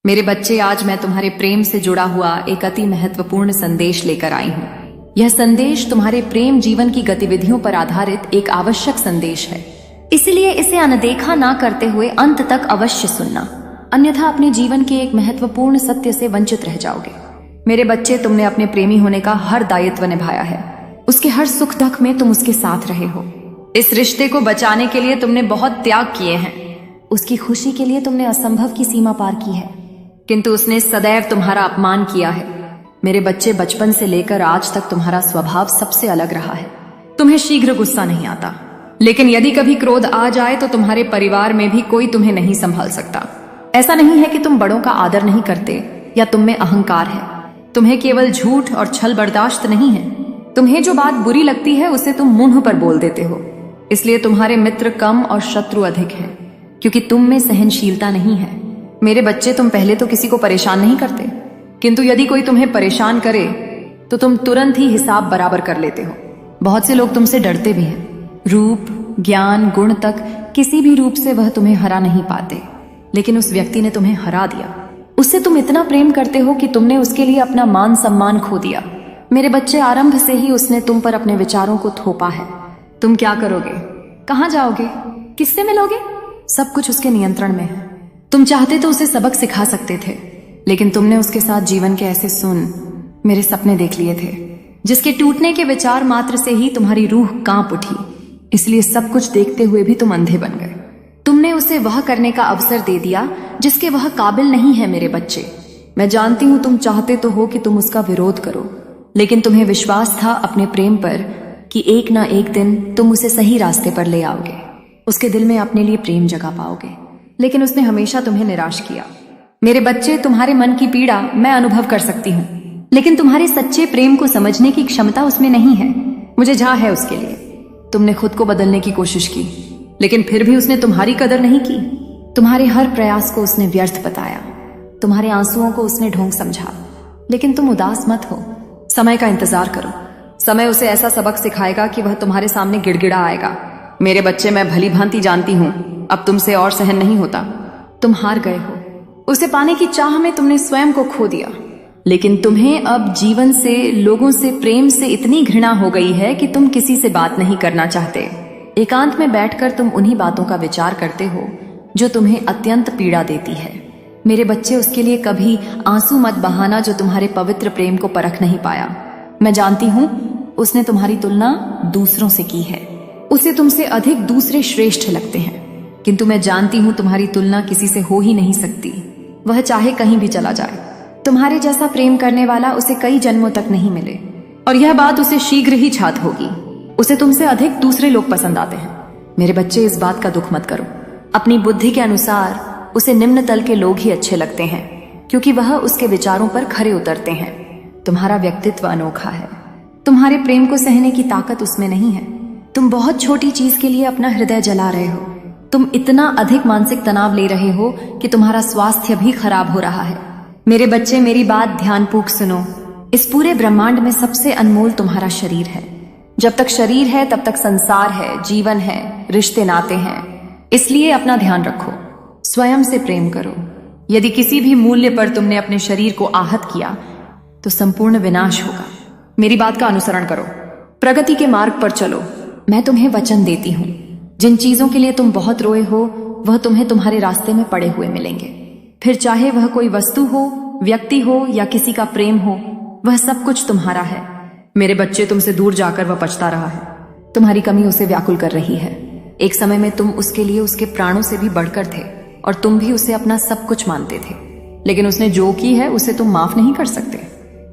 मेरे बच्चे, आज मैं तुम्हारे प्रेम से जुड़ा हुआ एक अति महत्वपूर्ण संदेश लेकर आई हूँ। यह संदेश तुम्हारे प्रेम जीवन की गतिविधियों पर आधारित एक आवश्यक संदेश है, इसलिए इसे अनदेखा ना करते हुए अंत तक अवश्य सुनना, अन्यथा अपने जीवन के एक महत्वपूर्ण सत्य से वंचित रह जाओगे। मेरे बच्चे, तुमने अपने प्रेमी होने का हर दायित्व निभाया है। उसके हर सुख दुख में तुम उसके साथ रहे हो। इस रिश्ते को बचाने के लिए तुमने बहुत त्याग किए हैं। उसकी खुशी के लिए तुमने असंभव की सीमा पार की है, किंतु उसने सदैव तुम्हारा अपमान किया है। मेरे बच्चे, बचपन से लेकर आज तक तुम्हारा स्वभाव सबसे अलग रहा है। तुम्हें शीघ्र गुस्सा नहीं आता, लेकिन यदि कभी क्रोध आ जाए तो तुम्हारे परिवार में भी कोई तुम्हें नहीं संभाल सकता। ऐसा नहीं है कि तुम बड़ों का आदर नहीं करते या तुम में अहंकार है। तुम्हें केवल झूठ और छल बर्दाश्त नहीं है। तुम्हें जो बात बुरी लगती है उसे तुम मुंह पर बोल देते हो। इसलिए तुम्हारे मित्र कम और शत्रु अधिक हैं, क्योंकि तुम में सहनशीलता नहीं है। मेरे बच्चे, तुम पहले तो किसी को परेशान नहीं करते, किंतु यदि कोई तुम्हें परेशान करे तो तुम तुरंत ही हिसाब बराबर कर लेते हो। बहुत से लोग तुमसे डरते भी हैं। रूप, ज्ञान, गुण तक किसी भी रूप से वह तुम्हें हरा नहीं पाते, लेकिन उस व्यक्ति ने तुम्हें हरा दिया। उससे तुम इतना प्रेम करते हो कि तुमने उसके लिए अपना मान सम्मान खो दिया। मेरे बच्चे, आरंभ से ही उसने तुम पर अपने विचारों को थोपा है। तुम क्या करोगे, कहाँ जाओगे, किससे मिलोगे, सब कुछ उसके नियंत्रण में है। तुम चाहते तो उसे सबक सिखा सकते थे, लेकिन तुमने उसके साथ जीवन के ऐसे मेरे सपने देख लिए थे, जिसके टूटने के विचार मात्र से ही तुम्हारी रूह कांप उठी। इसलिए सब कुछ देखते हुए भी तुम अंधे बन गए। तुमने उसे वह करने का अवसर दे दिया जिसके वह काबिल नहीं है। मेरे बच्चे, मैं जानती हूं तुम चाहते तो हो कि तुम उसका विरोध करो, लेकिन तुम्हें विश्वास था अपने प्रेम पर कि एक ना एक दिन तुम उसे सही रास्ते पर ले आओगे, उसके दिल में अपने लिए प्रेम जगा पाओगे। लेकिन उसने हमेशा तुम्हें निराश किया। मेरे बच्चे, तुम्हारे मन की पीड़ा मैं अनुभव कर सकती हूँ, लेकिन तुम्हारे सच्चे प्रेम को समझने की क्षमता उसमें नहीं है। मुझे झा है उसके लिए। तुमने खुद को बदलने की कोशिश की, लेकिन फिर भी उसने तुम्हारी कदर नहीं की। तुम्हारे हर प्रयास को उसने व्यर्थ बताया। तुम्हारे आंसुओं को उसने ढोंग समझा। लेकिन तुम उदास मत हो, समय का इंतजार करो। समय उसे ऐसा सबक सिखाएगा कि वह तुम्हारे सामने गिड़गिड़ा आएगा। मेरे बच्चे, मैं भली भांति जानती हूँ अब तुमसे और सहन नहीं होता। तुम हार गए हो। उसे पाने की चाह में तुमने स्वयं को खो दिया। लेकिन तुम्हें अब जीवन से, लोगों से, प्रेम से इतनी घृणा हो गई है कि तुम किसी से बात नहीं करना चाहते। एकांत में बैठकर तुम उन्हीं बातों का विचार करते हो जो तुम्हें अत्यंत पीड़ा देती है। मेरे बच्चे, उसके लिए कभी आंसू मत बहाना जो तुम्हारे पवित्र प्रेम को परख नहीं पाया। मैं जानती हूँ उसने तुम्हारी तुलना दूसरों से की है। उसे तुमसे अधिक दूसरे श्रेष्ठ लगते हैं, किंतु मैं जानती हूँ तुम्हारी तुलना किसी से हो ही नहीं सकती। वह चाहे कहीं भी चला जाए, तुम्हारे जैसा प्रेम करने वाला उसे कई जन्मों तक नहीं मिले, और यह बात उसे शीघ्र ही छात होगी। उसे तुमसे अधिक दूसरे लोग पसंद आते हैं। मेरे बच्चे, इस बात का दुख मत करो। अपनी बुद्धि के अनुसार उसे निम्न तल के लोग ही अच्छे लगते हैं, क्योंकि वह उसके विचारों पर खरे उतरते हैं। तुम्हारा व्यक्तित्व अनोखा है। तुम्हारे प्रेम को सहने की ताकत उसमें नहीं है। तुम बहुत छोटी चीज के लिए अपना हृदय जला रहे हो। तुम इतना अधिक मानसिक तनाव ले रहे हो कि तुम्हारा स्वास्थ्य भी खराब हो रहा है। मेरे बच्चे, मेरी बात ध्यानपूर्वक सुनो। इस पूरे ब्रह्मांड में सबसे अनमोल तुम्हारा शरीर है। जब तक शरीर है तब तक संसार है, जीवन है, रिश्ते नाते हैं। इसलिए अपना ध्यान रखो, स्वयं से प्रेम करो। यदि किसी भी मूल्य पर तुमने अपने शरीर को आहत किया तो संपूर्ण विनाश होगा। मेरी बात का अनुसरण करो, प्रगति के मार्ग पर चलो। मैं तुम्हें वचन देती हूँ, जिन चीजों के लिए तुम बहुत रोए हो वह तुम्हें तुम्हारे रास्ते में पड़े हुए मिलेंगे। फिर चाहे वह कोई वस्तु हो, व्यक्ति हो या किसी का प्रेम हो, वह सब कुछ तुम्हारा है। मेरे बच्चे, तुमसे दूर जाकर वह पछता रहा है। तुम्हारी कमी उसे व्याकुल कर रही है। एक समय में तुम उसके लिए उसके प्राणों से भी बढ़कर थे, और तुम भी उसे अपना सब कुछ मानते थे। लेकिन उसने जो की है उसे तुम माफ नहीं कर सकते।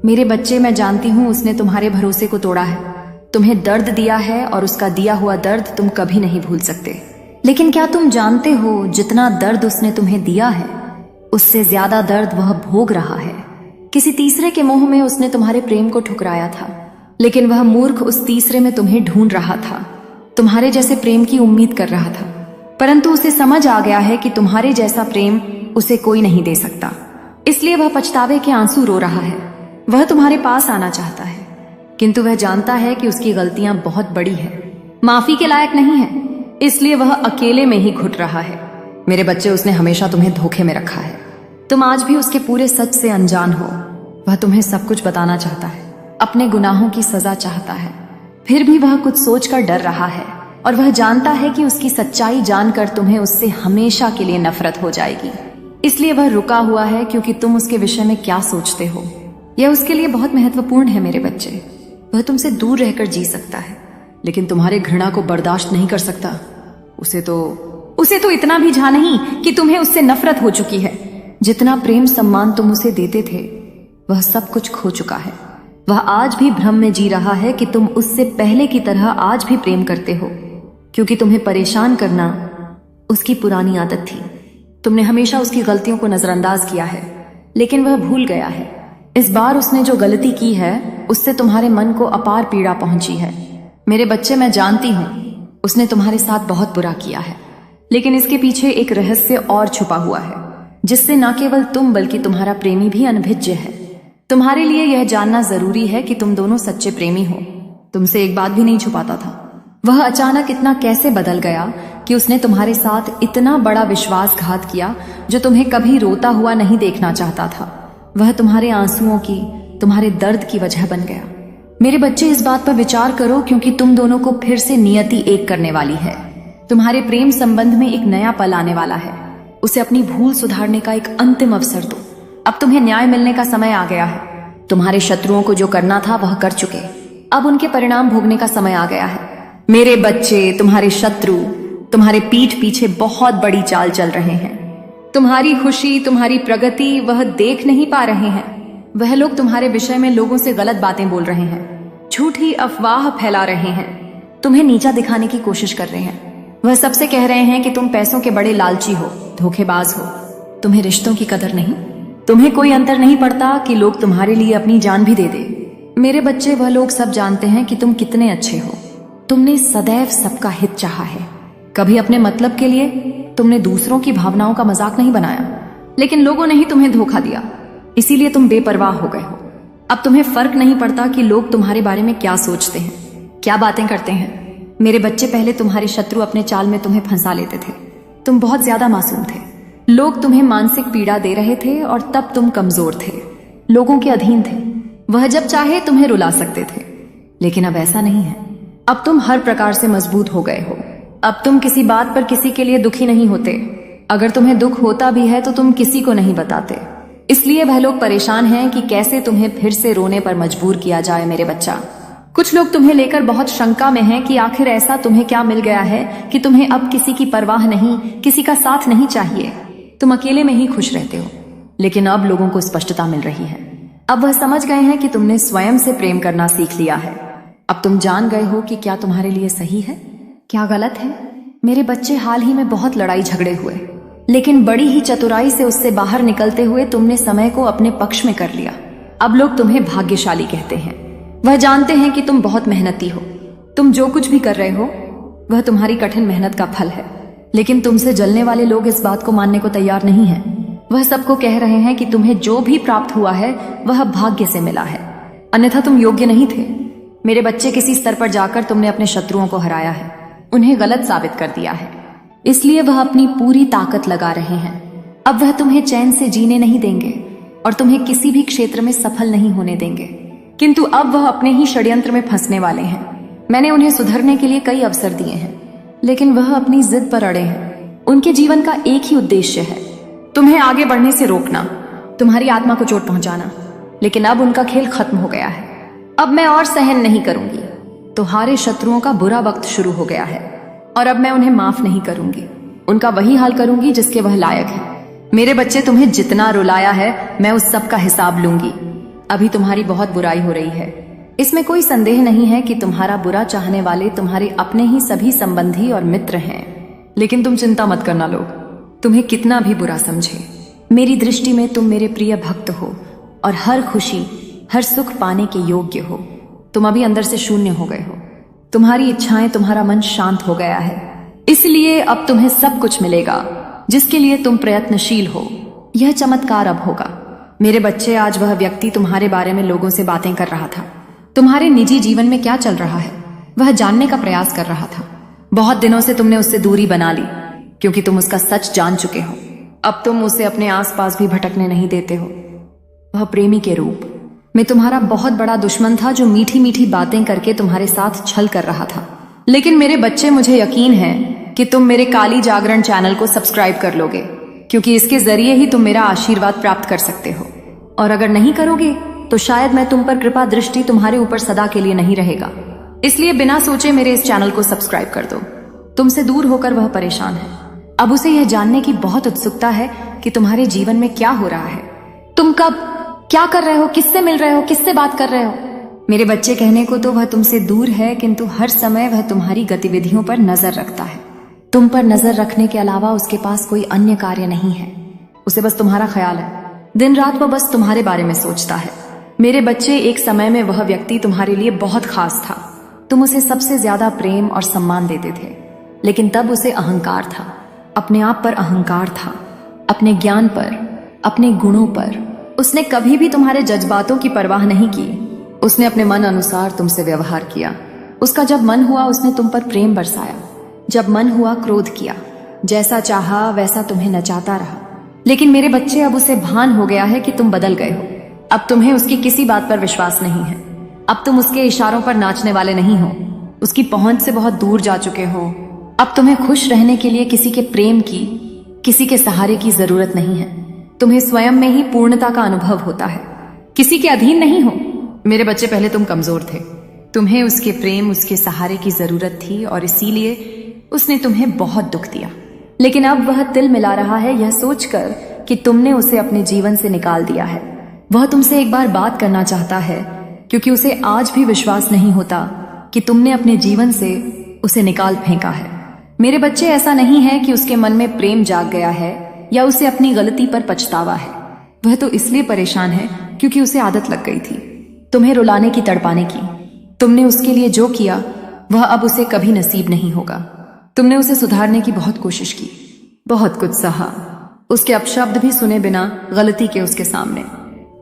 मेरे बच्चे, मैं जानती हूँ उसने तुम्हारे भरोसे को तोड़ा है, तुम्हें दर्द दिया है, और उसका दिया हुआ दर्द तुम कभी नहीं भूल सकते। लेकिन क्या तुम जानते हो, जितना दर्द उसने तुम्हें दिया है उससे ज्यादा दर्द वह भोग रहा है। किसी तीसरे के मोह में उसने तुम्हारे प्रेम को ठुकराया था, लेकिन वह मूर्ख उस तीसरे में तुम्हें ढूंढ रहा था। तुम्हारे जैसे प्रेम की उम्मीद कर रहा था, परंतु उसे समझ आ गया है कि तुम्हारे जैसा प्रेम उसे कोई नहीं दे सकता। इसलिए वह पछतावे के आंसू रो रहा है। वह तुम्हारे पास आना चाहता है, किंतु वह जानता है कि उसकी गलतियां बहुत बड़ी है, माफी के लायक नहीं है। इसलिए वह अकेले में ही घुट रहा है। मेरे बच्चे, उसने हमेशा तुम्हें धोखे में रखा है। तुम आज भी उसके पूरे सच से अनजान हो। वह तुम्हें सब कुछ बताना चाहता है, अपने गुनाहों की सजा चाहता है, फिर भी वह कुछ सोचकर डर रहा है और वह जानता है कि उसकी सच्चाई जानकर तुम्हें उससे हमेशा के लिए नफरत हो जाएगी। इसलिए वह रुका हुआ है क्योंकि तुम उसके विषय में क्या सोचते हो यह उसके लिए बहुत महत्वपूर्ण है मेरे बच्चे। वह तुमसे दूर रहकर जी सकता है, लेकिन तुम्हारे घृणा को बर्दाश्त नहीं कर सकता। उसे तो इतना भी झा नहीं कि तुम्हें उससे नफरत हो चुकी है। जितना प्रेम सम्मान तुम उसे देते थे वह सब कुछ खो चुका है। वह आज भी भ्रम में जी रहा है कि तुम उससे पहले की तरह आज भी प्रेम करते हो, क्योंकि तुम्हें परेशान करना उसकी पुरानी आदत थी। तुमने हमेशा उसकी गलतियों को नजरअंदाज किया है, लेकिन वह भूल गया है। इस बार उसने जो गलती की है उससे तुम्हारे मन को अपार पीड़ा पहुंची है। मेरे बच्चे, मैं जानती हूं उसने तुम्हारे साथ बहुत बुरा किया है, लेकिन इसके पीछे एक रहस्य और छुपा हुआ है, जिससे न केवल तुम बल्कि तुम्हारा प्रेमी भी अनभिज्ञ है। तुम्हारे लिए यह जानना जरूरी है कि तुम दोनों सच्चे प्रेमी हो। तुमसे एक बात भी नहीं छुपाता था। वह अचानक इतना कैसे बदल गया कि उसने तुम्हारे साथ इतना बड़ा विश्वासघात किया जो तुम्हें कभी रोता हुआ नहीं देखना चाहता था। वह तुम्हारे आंसुओं की, तुम्हारे दर्द की वजह बन गया। मेरे बच्चे, इस बात पर विचार करो, क्योंकि तुम दोनों को फिर से नियति एक करने वाली है। तुम्हारे प्रेम संबंध में एक नया पल आने वाला है। उसे अपनी भूल सुधारने का एक अंतिम अवसर दो। अब तुम्हें न्याय मिलने का समय आ गया है। तुम्हारे शत्रुओं को जो करना था वह कर चुके, अब उनके परिणाम भोगने का समय आ गया है। मेरे बच्चे, तुम्हारे शत्रु तुम्हारे पीठ पीछे बहुत बड़ी चाल चल रहे हैं। तुम्हारी खुशी, तुम्हारी प्रगति वह देख नहीं पा रहे हैं। वह लोग तुम्हारे विषय में लोगों से गलत बातें बोल रहे हैं, झूठी अफवाह फैला रहे हैं, तुम्हें नीचा दिखाने की कोशिश कर रहे हैं। वह सबसे कह रहे हैं कि तुम पैसों के बड़े लालची हो, धोखेबाज हो, तुम्हें रिश्तों की कदर नहीं। तुम्हें कोई अंतर नहीं पड़ता कि लोग तुम्हारे लिए अपनी जान भी दे दे। मेरे बच्चे, वह लोग सब जानते हैं कि तुम कितने अच्छे हो। तुमने सदैव सबका हित चाहा है। कभी अपने मतलब के लिए तुमने दूसरों की भावनाओं का मजाक नहीं बनाया, लेकिन लोगों ने ही तुम्हें धोखा दिया, इसीलिए तुम बेपरवाह हो गए हो। अब तुम्हें फर्क नहीं पड़ता कि लोग तुम्हारे बारे में क्या सोचते हैं, क्या बातें करते हैं। मेरे बच्चे, पहले तुम्हारे शत्रु अपने चाल में तुम्हें फंसा लेते थे। तुम बहुत ज्यादा मासूम थे। लोग तुम्हें मानसिक पीड़ा दे रहे थे और तब तुम कमजोर थे, लोगों के अधीन थे। वह जब चाहे तुम्हें रुला सकते थे, लेकिन अब ऐसा नहीं है। अब तुम हर प्रकार से मजबूत हो गए हो। अब तुम किसी बात पर किसी के लिए दुखी नहीं होते। अगर तुम्हें दुख होता भी है तो तुम किसी को नहीं बताते। इसलिए वह लोग परेशान हैं कि कैसे तुम्हें फिर से रोने पर मजबूर किया जाए। मेरे बच्चा, कुछ लोग तुम्हें लेकर बहुत शंका में हैं कि आखिर ऐसा तुम्हें क्या मिल गया है कि तुम्हें अब किसी की परवाह नहीं, किसी का साथ नहीं चाहिए। तुम अकेले में ही खुश रहते हो। लेकिन अब लोगों को स्पष्टता मिल रही है। अब वह समझ गए हैं कि तुमने स्वयं से प्रेम करना सीख लिया है। अब तुम जान गए हो कि क्या तुम्हारे लिए सही है, क्या गलत है। मेरे बच्चे, हाल ही में बहुत लड़ाई झगड़े हुए, लेकिन बड़ी ही चतुराई से उससे बाहर निकलते हुए तुमने समय को अपने पक्ष में कर लिया। अब लोग तुम्हें भाग्यशाली कहते हैं। वह जानते हैं कि तुम बहुत मेहनती हो। तुम जो कुछ भी कर रहे हो वह तुम्हारी कठिन मेहनत का फल है, लेकिन तुमसे जलने वाले लोग इस बात को मानने को तैयार नहीं हैं। वह सबको कह रहे हैं कि तुम्हें जो भी प्राप्त हुआ है वह भाग्य से मिला है, अन्यथा तुम योग्य नहीं थे। मेरे बच्चे, किसी स्तर पर जाकर तुमने अपने शत्रुओं को हराया है, उन्हें गलत साबित कर दिया है। इसलिए वह अपनी पूरी ताकत लगा रहे हैं। अब वह तुम्हें चैन से जीने नहीं देंगे और तुम्हें किसी भी क्षेत्र में सफल नहीं होने देंगे। किंतु अब वह अपने ही षड्यंत्र में फंसने वाले हैं। मैंने उन्हें सुधरने के लिए कई अवसर दिए हैं, लेकिन वह अपनी जिद पर अड़े हैं। उनके जीवन का एक ही उद्देश्य है, तुम्हें आगे बढ़ने से रोकना, तुम्हारी आत्मा को चोट पहुंचाना। लेकिन अब उनका खेल खत्म हो गया है। अब मैं और सहन नहीं करूंगी। तुम्हारे शत्रुओं का बुरा वक्त शुरू हो गया है और अब मैं उन्हें माफ नहीं करूंगी। उनका वही हाल करूंगी जिसके वह लायक है। मेरे बच्चे, तुम्हें जितना रुलाया है मैं उस सब का हिसाब लूंगी। अभी तुम्हारी बहुत बुराई हो रही है, इसमें कोई संदेह नहीं है कि तुम्हारा बुरा चाहने वाले तुम्हारे अपने ही सभी संबंधी और मित्र हैं। लेकिन तुम चिंता मत करना, लोग तुम्हें कितना भी बुरा समझे, मेरी दृष्टि में तुम मेरे प्रिय भक्त हो और हर खुशी, हर सुख पाने के योग्य हो। तुम अभी अंदर से शून्य हो गए हो। तुम्हारी इच्छाएं, तुम्हारा मन शांत हो गया है। इसलिए अब तुम्हें सब कुछ मिलेगा जिसके लिए तुम प्रयत्नशील हो। यह चमत्कार अब होगा। मेरे बच्चे, आज वह व्यक्ति तुम्हारे बारे में लोगों से बातें कर रहा था। तुम्हारे निजी जीवन में क्या चल रहा है वह जानने का प्रयास कर रहा था। बहुत दिनों से तुमने उससे दूरी बना ली क्योंकि तुम उसका सच जान चुके हो। अब तुम उसे अपने आसपास भी भटकने नहीं देते हो। वह प्रेमी के रूप में तुम्हारा बहुत बड़ा दुश्मन था, जो मीठी मीठी बातें करके तुम्हारे साथ छल कर रहा था। लेकिन मेरे बच्चे, मुझे यकीन है कि तुम मेरे काली जागरण चैनल को सब्सक्राइब कर लोगे, क्योंकि इसके जरिए ही तुम मेरा आशीर्वाद प्राप्त कर सकते हो। और अगर नहीं करोगे तो शायद मैं तुम पर कृपा दृष्टि तुम्हारे ऊपर सदा के लिए नहीं रहेगा। इसलिए बिना सोचे मेरे इस चैनल को सब्सक्राइब कर दो। तुमसे दूर होकर वह परेशान है। अब उसे यह जानने की बहुत उत्सुकता है कि तुम्हारे जीवन में क्या हो रहा है। तुम कब क्या कर रहे हो, किससे मिल रहे हो, किससे बात कर रहे हो। मेरे बच्चे, कहने को तो वह तुमसे दूर है, किंतु हर समय वह तुम्हारी गतिविधियों पर नजर रखता है। तुम पर नजर रखने के अलावा उसके पास कोई अन्य कार्य नहीं है। उसे बस तुम्हारा ख्याल है। दिन रात वह बस तुम्हारे बारे में सोचता है। मेरे बच्चे, एक समय में वह व्यक्ति तुम्हारे लिए बहुत खास था। तुम उसे सबसे ज्यादा प्रेम और सम्मान देते थे, लेकिन तब उसे अहंकार था। अपने आप पर अहंकार था, अपने ज्ञान पर, अपने गुणों पर। उसने कभी भी तुम्हारे जज्बातों की परवाह नहीं की। उसने अपने मन अनुसार तुमसे व्यवहार किया। उसका जब मन हुआ उसने तुम पर प्रेम बरसाया, जब मन हुआ क्रोध किया। जैसा चाहा वैसा तुम्हें नचाता रहा। लेकिन मेरे बच्चे, अब उसे भान हो गया है कि तुम बदल गए हो। अब तुम्हें उसकी किसी बात पर विश्वास नहीं है। अब तुम उसके इशारों पर नाचने वाले नहीं हो। उसकी पहुंच से बहुत दूर जा चुके हो। अब तुम्हें खुश रहने के लिए किसी के प्रेम की, किसी के सहारे की जरूरत नहीं है। तुम्हें स्वयं में ही पूर्णता का अनुभव होता है, किसी के अधीन नहीं हो। मेरे बच्चे, पहले तुम कमजोर थे। तुम्हें उसके प्रेम, उसके सहारे की जरूरत थी, और इसीलिए उसने तुम्हें बहुत दुख दिया। लेकिन अब वह तिल मिला रहा है यह सोचकर कि तुमने उसे अपने जीवन से निकाल दिया है। वह तुमसे एक बार बात करना चाहता है, क्योंकि उसे आज भी विश्वास नहीं होता कि तुमने अपने जीवन से उसे निकाल फेंका है। मेरे बच्चे, ऐसा नहीं है कि उसके मन में प्रेम जाग गया है या उसे अपनी गलती पर पछतावा है। वह तो इसलिए परेशान है क्योंकि उसे आदत लग गई थी तुम्हें रुलाने की, तड़पाने की। तुमने उसके लिए जो किया वह अब उसे कभी नसीब नहीं होगा। तुमने उसे सुधारने की बहुत कोशिश की, बहुत कुछ सहा, उसके अपशब्द भी सुने बिना गलती के उसके सामने।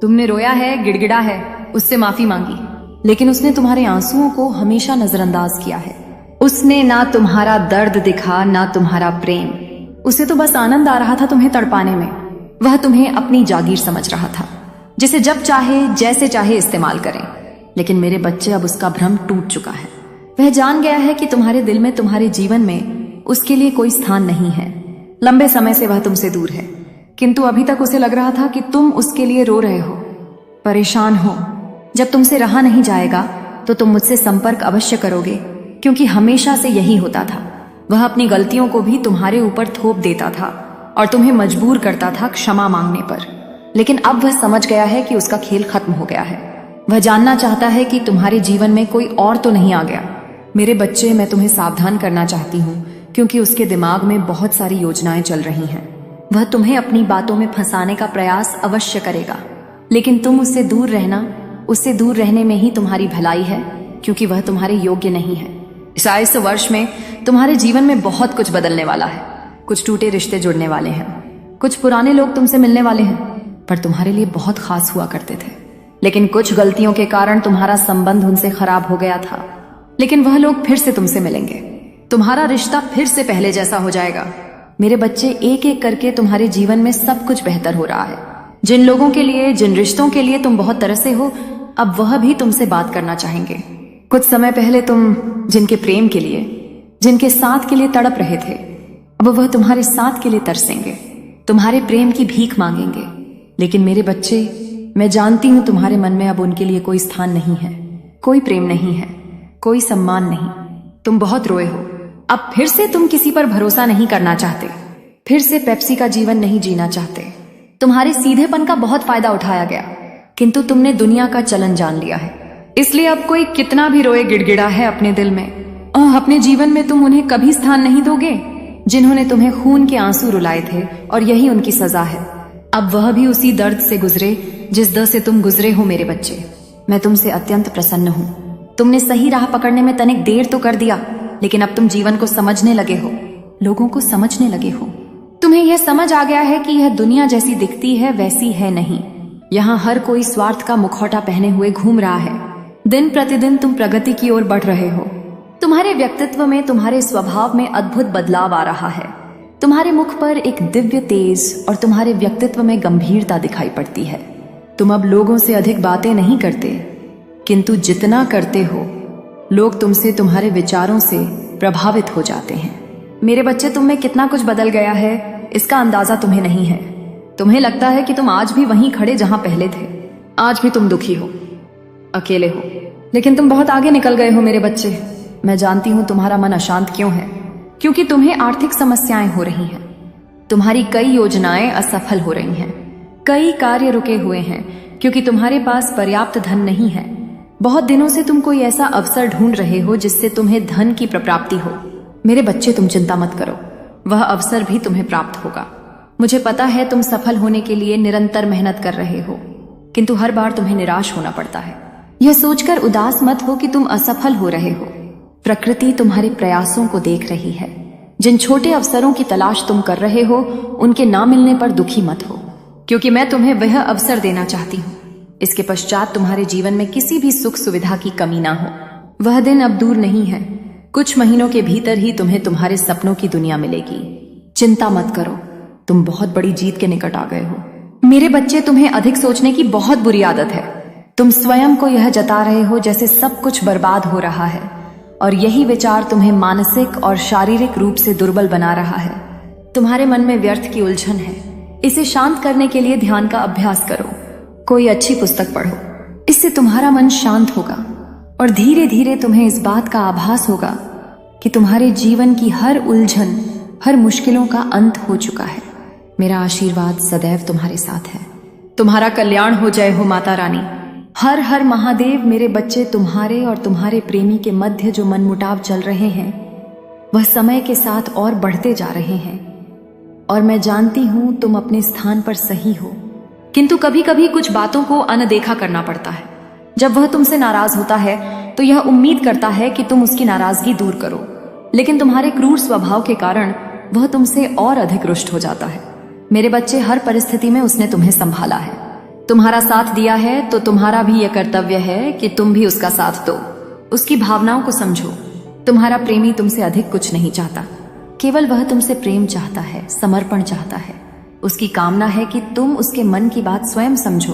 तुमने रोया है, गिड़गिड़ा है, उससे माफी मांगी, लेकिन उसने तुम्हारे आंसुओं को हमेशा नजरअंदाज किया है। उसने ना तुम्हारा दर्द दिखा, ना तुम्हारा प्रेम। उसे तो बस आनंद आ रहा था तुम्हें तड़पाने में। वह तुम्हें अपनी जागीर समझ रहा था, जिसे जब चाहे जैसे चाहे इस्तेमाल करें। लेकिन मेरे बच्चे, अब उसका भ्रम टूट चुका है। वह जान गया है कि तुम्हारे दिल में, तुम्हारे जीवन में उसके लिए कोई स्थान नहीं है। लंबे समय से वह तुमसे दूर है, किंतु अभी तक उसे लग रहा था कि तुम उसके लिए रो रहे हो, परेशान हो। जब तुमसे रहा नहीं जाएगा तो तुम मुझसे संपर्क अवश्य करोगे, क्योंकि हमेशा से यही होता था। वह अपनी गलतियों को भी तुम्हारे ऊपर थोप देता था और तुम्हें मजबूर करता था क्षमा मांगने पर। लेकिन अब वह समझ गया है कि उसका खेल खत्म हो गया है। वह जानना चाहता है कि तुम्हारे जीवन में कोई और तो नहीं आ गया। मेरे बच्चे, मैं तुम्हें सावधान करना चाहती हूँ, क्योंकि उसके दिमाग में बहुत सारी योजनाएं चल रही हैं। वह तुम्हें अपनी बातों में फंसाने का प्रयास अवश्य करेगा, लेकिन तुम उससे दूर रहना। उससे दूर रहने में ही तुम्हारी भलाई है, क्योंकि वह तुम्हारे योग्य नहीं है। इस वर्ष में तुम्हारे जीवन में बहुत कुछ बदलने वाला है। कुछ टूटे रिश्ते जुड़ने वाले हैं, कुछ पुराने लोग तुमसे मिलने वाले हैं, पर तुम्हारे लिए बहुत खास हुआ करते थे। लेकिन कुछ गलतियों के कारण तुम्हारा संबंध उनसे खराब हो गया था। लेकिन वह लोग फिर से तुमसे मिलेंगे। तुम्हारा रिश्ता फिर से पहले जैसा हो जाएगा। मेरे बच्चे, एक एक करके तुम्हारे जीवन में सब कुछ बेहतर हो रहा है। जिन लोगों के लिए, जिन रिश्तों के लिए तुम बहुत तरसे हो, अब वह भी तुमसे बात करना चाहेंगे। कुछ समय पहले तुम जिनके प्रेम के लिए, जिनके साथ के लिए तड़प रहे थे, अब वह तुम्हारे साथ के लिए तरसेंगे, तुम्हारे प्रेम की भीख मांगेंगे। लेकिन मेरे बच्चे, मैं जानती हूं तुम्हारे मन में अब उनके लिए कोई स्थान नहीं है, कोई प्रेम नहीं है, कोई सम्मान नहीं। तुम बहुत रोए हो। अब फिर से तुम किसी पर भरोसा नहीं करना चाहते, फिर से पेप्सी का जीवन नहीं जीना चाहते। तुम्हारे सीधेपन का बहुत फायदा उठाया गया, किंतु तुमने दुनिया का चलन जान लिया है। इसलिए अब कोई कितना भी रोए गिड़गिड़ा है अपने दिल में, अपने जीवन में तुम उन्हें कभी स्थान नहीं दोगे जिन्होंने तुम्हें खून के आंसू रुलाए थे, और यही उनकी सजा है। अब वह भी उसी दर्द से गुजरे जिस दर्द से तुम गुजरे हो। मेरे बच्चे, मैं तुमसे अत्यंत प्रसन्न हूं। तुमने सही राह पकड़ने में तनिक देर तो कर दिया, लेकिन अब तुम जीवन को समझने लगे हो, लोगों को समझने लगे हो। तुम्हें यह समझ आ गया है कि यह दुनिया जैसी दिखती है वैसी है नहीं। यहाँ हर कोई स्वार्थ का मुखौटा पहने हुए घूम रहा है। दिन प्रतिदिन तुम प्रगति की ओर बढ़ रहे हो। तुम्हारे व्यक्तित्व में, तुम्हारे स्वभाव में अद्भुत बदलाव आ रहा है। तुम्हारे मुख पर एक दिव्य तेज और तुम्हारे व्यक्तित्व में गंभीरता दिखाई पड़ती है। तुम अब लोगों से अधिक बातें नहीं करते, किंतु जितना करते हो लोग तुमसे तुम्हारे विचारों से प्रभावित हो जाते हैं। मेरे बच्चे, तुम में कितना कुछ बदल गया है इसका अंदाजा तुम्हें नहीं है। तुम्हें लगता है कि तुम आज भी वहीं खड़े जहां पहले थे। आज भी तुम दुखी हो, अकेले हो, लेकिन तुम बहुत आगे निकल गए हो मेरे बच्चे। मैं जानती हूं तुम्हारा मन अशांत क्यों है, क्योंकि तुम्हें आर्थिक समस्याएं हो रही हैं। तुम्हारी कई योजनाएं असफल हो रही हैं, कई कार्य रुके हुए हैं क्योंकि तुम्हारे पास पर्याप्त धन नहीं है। बहुत दिनों से तुम कोई ऐसा अवसर ढूंढ रहे हो जिससे तुम्हें धन की प्राप्ति हो। मेरे बच्चे, तुम चिंता मत करो, वह अवसर भी तुम्हें प्राप्त होगा। मुझे पता है तुम सफल होने के लिए निरंतर मेहनत कर रहे हो, किंतु हर बार तुम्हें निराश होना पड़ता है। यह सोचकर उदास मत हो कि तुम असफल हो रहे हो। प्रकृति तुम्हारे प्रयासों को देख रही है। जिन छोटे अवसरों की तलाश तुम कर रहे हो उनके ना मिलने पर दुखी मत हो, क्योंकि मैं तुम्हें वह अवसर देना चाहती हूँ। इसके पश्चात तुम्हारे जीवन में किसी भी सुख सुविधा की कमी ना हो। वह दिन अब दूर नहीं है। कुछ महीनों के भीतर ही तुम्हें तुम्हारे सपनों की दुनिया मिलेगी। चिंता मत करो, तुम बहुत बड़ी जीत के निकट आ गए हो। मेरे बच्चे, तुम्हें अधिक सोचने की बहुत बुरी आदत है। तुम स्वयं को यह जता रहे हो जैसे सब कुछ बर्बाद हो रहा है, और यही विचार तुम्हें मानसिक और शारीरिक रूप से दुर्बल बना रहा है। तुम्हारे मन में व्यर्थ की उलझन है। इसे शांत करने के लिए ध्यान का अभ्यास करो। कोई अच्छी पुस्तक पढ़ो, इससे तुम्हारा मन शांत होगा और धीरे धीरे तुम्हें इस बात का आभास होगा कि तुम्हारे जीवन की हर उलझन, हर मुश्किलों का अंत हो चुका है। मेरा आशीर्वाद सदैव तुम्हारे साथ है। तुम्हारा कल्याण हो, जय हो माता रानी। हर हर महादेव। मेरे बच्चे, तुम्हारे और तुम्हारे प्रेमी के मध्य जो मनमुटाव चल रहे हैं वह समय के साथ और बढ़ते जा रहे हैं, और मैं जानती हूं तुम अपने स्थान पर सही हो, किंतु कभी कभी कुछ बातों को अनदेखा करना पड़ता है। जब वह तुमसे नाराज होता है तो यह उम्मीद करता है कि तुम उसकी नाराजगी दूर करो, लेकिन तुम्हारे क्रूर स्वभाव के कारण वह तुमसे और अधिक रुष्ट हो जाता है। मेरे बच्चे, हर परिस्थिति में उसने तुम्हें संभाला है, तुम्हारा साथ दिया है, तो तुम्हारा भी यह कर्तव्य है कि तुम भी उसका साथ दो। उसकी भावनाओं को समझो। तुम्हारा प्रेमी तुमसे अधिक कुछ नहीं चाहता, केवल वह तुमसे प्रेम चाहता है, समर्पण चाहता है। उसकी कामना है कि तुम उसके मन की बात स्वयं समझो।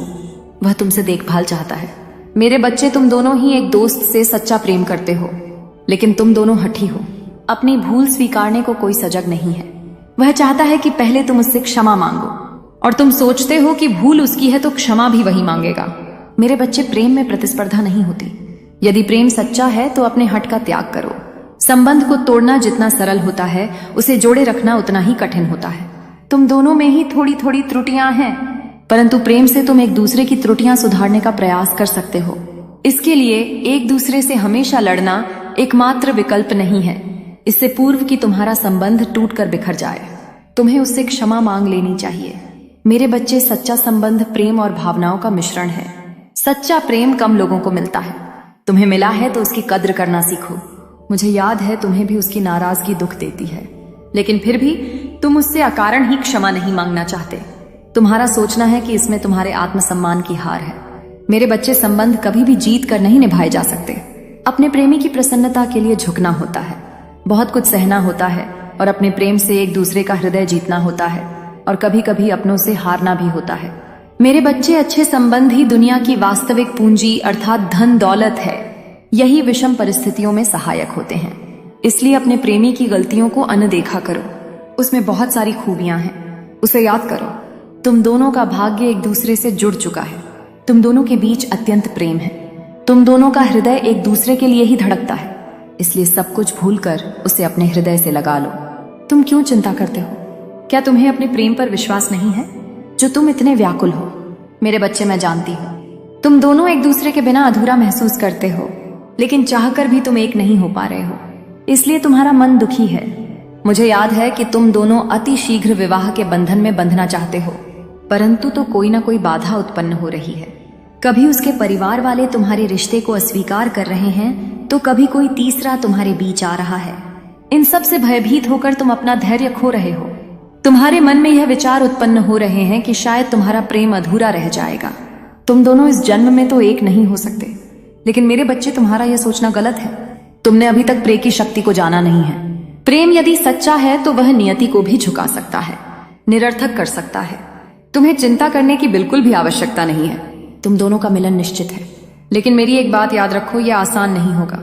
वह तुमसे देखभाल चाहता है। मेरे बच्चे, तुम दोनों ही एक दोस्त से सच्चा प्रेम करते हो, लेकिन तुम दोनों हठी हो। अपनी भूल स्वीकारने को कोई सजग नहीं है। वह चाहता है कि पहले तुम उससे क्षमा मांगो, और तुम सोचते हो कि भूल उसकी है तो क्षमा भी वही मांगेगा। मेरे बच्चे, प्रेम में प्रतिस्पर्धा नहीं होती। यदि प्रेम सच्चा है तो अपने हट का त्याग करो। संबंध को तोड़ना जितना सरल होता है, उसे जोड़े रखना उतना ही कठिन होता है। तुम दोनों में ही थोड़ी थोड़ी त्रुटियां हैं, परंतु प्रेम से तुम एक दूसरे की त्रुटियां सुधारने का प्रयास कर सकते हो। इसके लिए एक दूसरे से हमेशा लड़ना एकमात्र विकल्प नहीं है। इससे पूर्व कि तुम्हारा संबंध टूटकर बिखर जाए, तुम्हें उससे क्षमा मांग लेनी चाहिए। मेरे बच्चे, सच्चा संबंध प्रेम और भावनाओं का मिश्रण है। सच्चा प्रेम कम लोगों को मिलता है। तुम्हें मिला है तो उसकी कद्र करना सीखो। मुझे याद है तुम्हें भी उसकी नाराजगी दुख देती है, लेकिन फिर भी तुम उससे अकारण ही क्षमा नहीं मांगना चाहते। तुम्हारा सोचना है कि इसमें तुम्हारे आत्मसम्मान की हार है। मेरे बच्चे, संबंध कभी भी जीत कर नहीं निभाए जा सकते। अपने प्रेमी की प्रसन्नता के लिए झुकना होता है, बहुत कुछ सहना होता है, और अपने प्रेम से एक दूसरे का हृदय जीतना होता है, और कभी कभी अपनों से हारना भी होता है। मेरे बच्चे, अच्छे संबंध ही दुनिया की वास्तविक पूंजी अर्थात धन दौलत है। यही विषम परिस्थितियों में सहायक होते हैं। इसलिए अपने प्रेमी की गलतियों को अनदेखा करो। उसमें बहुत सारी खूबियां हैं, उसे याद करो। तुम दोनों का भाग्य एक दूसरे से जुड़ चुका है। तुम दोनों के बीच अत्यंत प्रेम है। तुम दोनों का हृदय एक दूसरे के लिए ही धड़कता है। इसलिए सब कुछ भूलकर उसे अपने हृदय से लगा लो। तुम क्यों चिंता करते हो? क्या तुम्हें अपने प्रेम पर विश्वास नहीं है जो तुम इतने व्याकुल हो? मेरे बच्चे, मैं जानती हूँ तुम दोनों एक दूसरे के बिना अधूरा महसूस करते हो, लेकिन चाहकर भी तुम एक नहीं हो पा रहे हो, इसलिए तुम्हारा मन दुखी है। मुझे याद है कि तुम दोनों अति शीघ्र विवाह के बंधन में बंधना चाहते हो, परंतु तो कोई ना कोई बाधा उत्पन्न हो रही है। कभी उसके परिवार वाले तुम्हारे रिश्ते को अस्वीकार कर रहे हैं, तो कभी कोई तीसरा तुम्हारे बीच आ रहा है। इन सब से भयभीत होकर तुम अपना धैर्य खो रहे हो। तुम्हारे मन में यह विचार उत्पन्न हो रहे हैं कि शायद तुम्हारा प्रेम अधूरा रह जाएगा। तुम दोनों इस जन्म में तो एक नहीं हो सकते। लेकिन मेरे बच्चे, तुम्हारा यह सोचना गलत है। तुमने अभी तक प्रेम की शक्ति को जाना नहीं है। प्रेम यदि सच्चा है तो वह नियति को भी झुका सकता है, निरर्थक कर सकता है। तुम्हें चिंता करने की बिल्कुल भी आवश्यकता नहीं है। तुम दोनों का मिलन निश्चित है। लेकिन मेरी एक बात याद रखो, यह आसान नहीं होगा।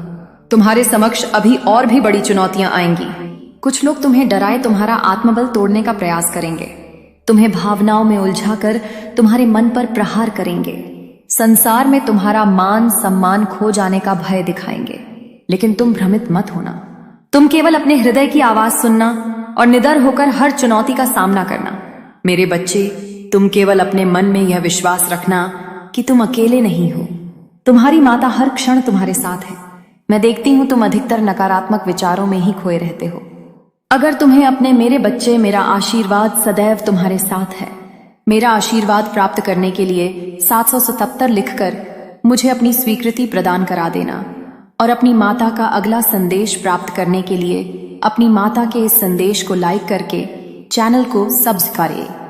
तुम्हारे समक्ष अभी और भी बड़ी चुनौतियां आएंगी। कुछ लोग तुम्हें डराए तुम्हारा आत्मबल तोड़ने का प्रयास करेंगे, तुम्हें भावनाओं में उलझाकर तुम्हारे मन पर प्रहार करेंगे, संसार में तुम्हारा मान सम्मान खो जाने का भय दिखाएंगे। लेकिन तुम भ्रमित मत होना। तुम केवल अपने हृदय की आवाज सुनना और निडर होकर हर चुनौती का सामना करना। मेरे बच्चे, तुम केवल अपने मन में यह विश्वास रखना कि तुम अकेले नहीं हो। तुम्हारी माता हर क्षण तुम्हारे साथ है। मैं देखती हूं तुम अधिकतर नकारात्मक विचारों में ही खोए रहते हो। अगर तुम्हें अपने मेरे बच्चे, मेरा आशीर्वाद सदैव तुम्हारे साथ है। मेरा आशीर्वाद प्राप्त करने के लिए 777 लिखकर मुझे अपनी स्वीकृति प्रदान करा देना और अपनी माता का अगला संदेश प्राप्त करने के लिए अपनी माता के इस संदेश को लाइक करके चैनल को सब्सक्राइब करें।